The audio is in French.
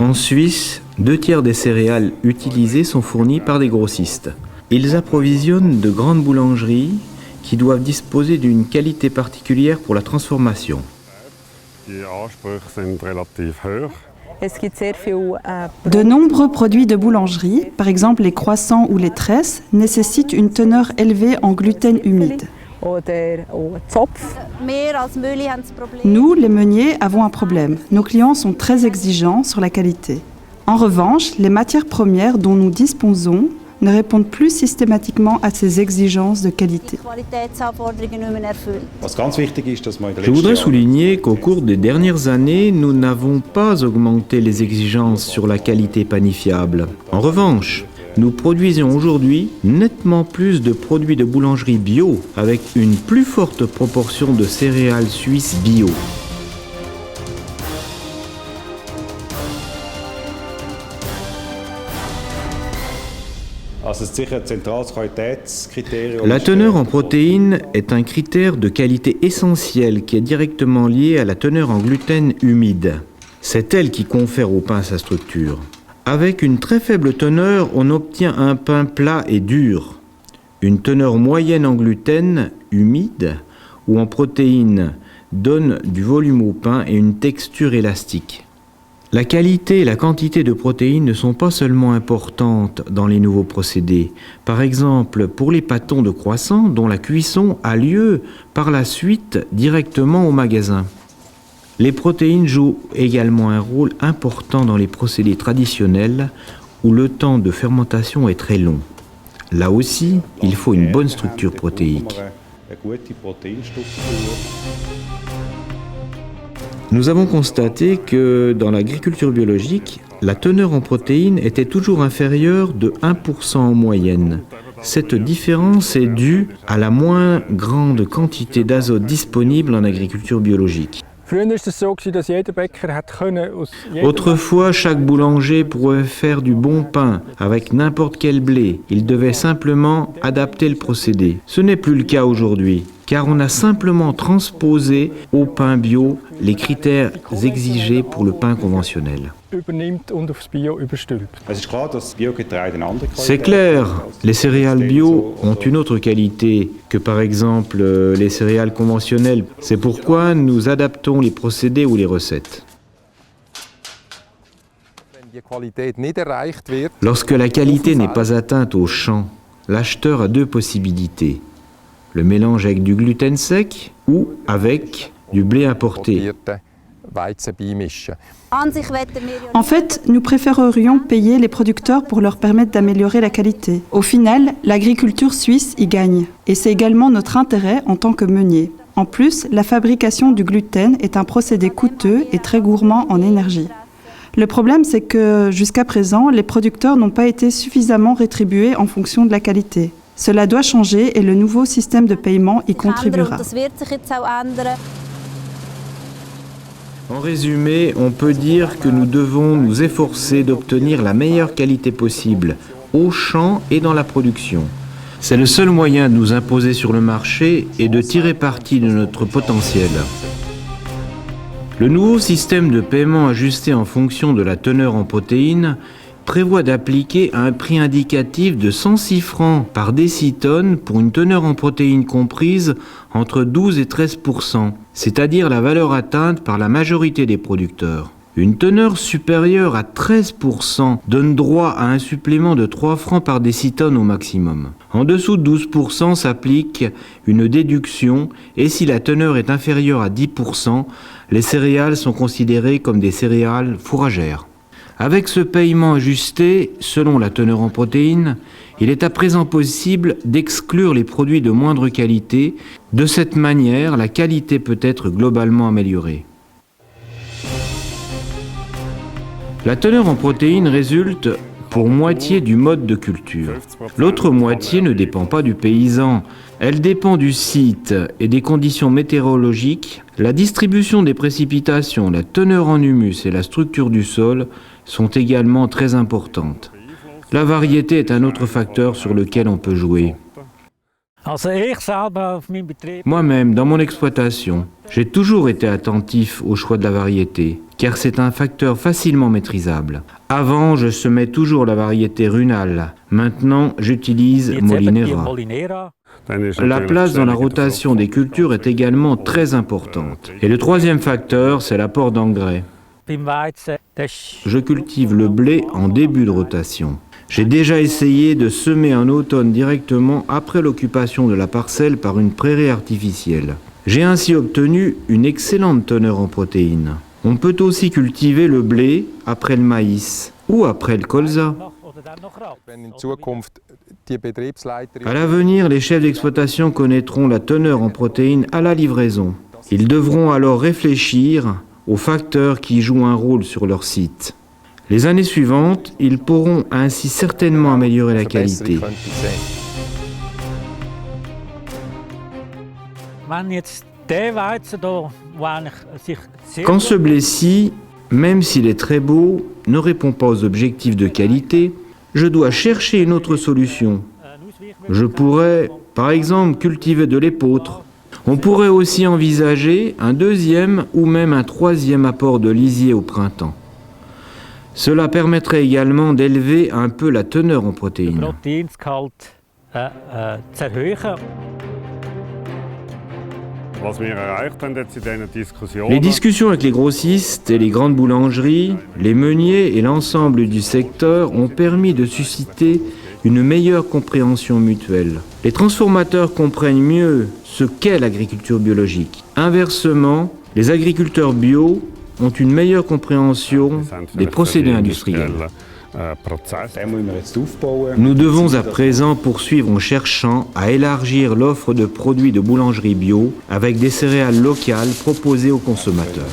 En Suisse, 2/3 des céréales utilisées sont fournies par des grossistes. Ils approvisionnent de grandes boulangeries qui doivent disposer d'une qualité particulière pour la transformation. Die Ansprüche sind relativ hoch. De nombreux produits de boulangerie, par exemple les croissants ou les tresses, nécessitent une teneur élevée en gluten humide. Nous, les meuniers, avons un problème. Nos clients sont très exigeants sur la qualité. En revanche, les matières premières dont nous disposons ne répondent plus systématiquement à ces exigences de qualité. Je voudrais souligner qu'au cours des dernières années, nous n'avons pas augmenté les exigences sur la qualité panifiable. En revanche, nous produisons aujourd'hui nettement plus de produits de boulangerie bio, avec une plus forte proportion de céréales suisses bio. La teneur en protéines est un critère de qualité essentiel qui est directement lié à la teneur en gluten humide. C'est elle qui confère au pain sa structure. Avec une très faible teneur, on obtient un pain plat et dur. Une teneur moyenne en gluten humide ou en protéines donne du volume au pain et une texture élastique. La qualité et la quantité de protéines ne sont pas seulement importantes dans les nouveaux procédés. Par exemple, pour les pâtons de croissant dont la cuisson a lieu par la suite directement au magasin. Les protéines jouent également un rôle important dans les procédés traditionnels où le temps de fermentation est très long. Là aussi, il faut une bonne structure protéique. Nous avons constaté que dans l'agriculture biologique, la teneur en protéines était toujours inférieure de 1% en moyenne. Cette différence est due à la moins grande quantité d'azote disponible en agriculture biologique. Autrefois, chaque boulanger pouvait faire du bon pain avec n'importe quel blé. Il devait simplement adapter le procédé. Ce n'est plus le cas aujourd'hui, car on a simplement transposé au pain bio les critères exigés pour le pain conventionnel. C'est clair, les céréales bio ont une autre qualité que par exemple les céréales conventionnelles. C'est pourquoi nous adaptons les procédés ou les recettes. Lorsque la qualité n'est pas atteinte au champ, l'acheteur a deux possibilités. Le mélange avec du gluten sec ou avec du blé importé. En fait, nous préférerions payer les producteurs pour leur permettre d'améliorer la qualité. Au final, l'agriculture suisse y gagne. Et c'est également notre intérêt en tant que meunier. En plus, la fabrication du gluten est un procédé coûteux et très gourmand en énergie. Le problème, c'est que jusqu'à présent, les producteurs n'ont pas été suffisamment rétribués en fonction de la qualité. Cela doit changer et le nouveau système de paiement y contribuera. En résumé, on peut dire que nous devons nous efforcer d'obtenir la meilleure qualité possible, au champ et dans la production. C'est le seul moyen de nous imposer sur le marché et de tirer parti de notre potentiel. Le nouveau système de paiement ajusté en fonction de la teneur en protéines prévoit d'appliquer un prix indicatif de 106 francs par décitonne pour une teneur en protéines comprise entre 12 et 13%, c'est-à-dire la valeur atteinte par la majorité des producteurs. Une teneur supérieure à 13% donne droit à un supplément de 3 francs par décitonne au maximum. En dessous de 12% s'applique une déduction et si la teneur est inférieure à 10%, les céréales sont considérées comme des céréales fourragères. Avec ce paiement ajusté, selon la teneur en protéines, il est à présent possible d'exclure les produits de moindre qualité. De cette manière, la qualité peut être globalement améliorée. La teneur en protéines résulte pour moitié du mode de culture. L'autre moitié ne dépend pas du paysan. Elle dépend du site et des conditions météorologiques. La distribution des précipitations, la teneur en humus et la structure du sol sont également très importantes. La variété est un autre facteur sur lequel on peut jouer. Moi-même, dans mon exploitation, j'ai toujours été attentif au choix de la variété, car c'est un facteur facilement maîtrisable. Avant, je semais toujours la variété runale. Maintenant, j'utilise Molinera. La place dans la rotation des cultures est également très importante. Et le troisième facteur, c'est l'apport d'engrais. Je cultive le blé en début de rotation. J'ai déjà essayé de semer en automne directement après l'occupation de la parcelle par une prairie artificielle. J'ai ainsi obtenu une excellente teneur en protéines. On peut aussi cultiver le blé après le maïs ou après le colza. À l'avenir, les chefs d'exploitation connaîtront la teneur en protéines à la livraison. Ils devront alors réfléchir aux facteurs qui jouent un rôle sur leur site. Les années suivantes, ils pourront ainsi certainement améliorer la qualité. Quand ce blé-ci, même s'il est très beau, ne répond pas aux objectifs de qualité, je dois chercher une autre solution. Je pourrais, par exemple, cultiver de l'épeautre. On pourrait aussi envisager un deuxième ou même un troisième apport de lisier au printemps. Cela permettrait également d'élever un peu la teneur en protéines. Les discussions avec les grossistes et les grandes boulangeries, les meuniers et l'ensemble du secteur ont permis de susciter une meilleure compréhension mutuelle. Les transformateurs comprennent mieux ce qu'est l'agriculture biologique. Inversement, les agriculteurs bio ont une meilleure compréhension des procédés industriels. Nous devons à présent poursuivre en cherchant à élargir l'offre de produits de boulangerie bio avec des céréales locales proposées aux consommateurs.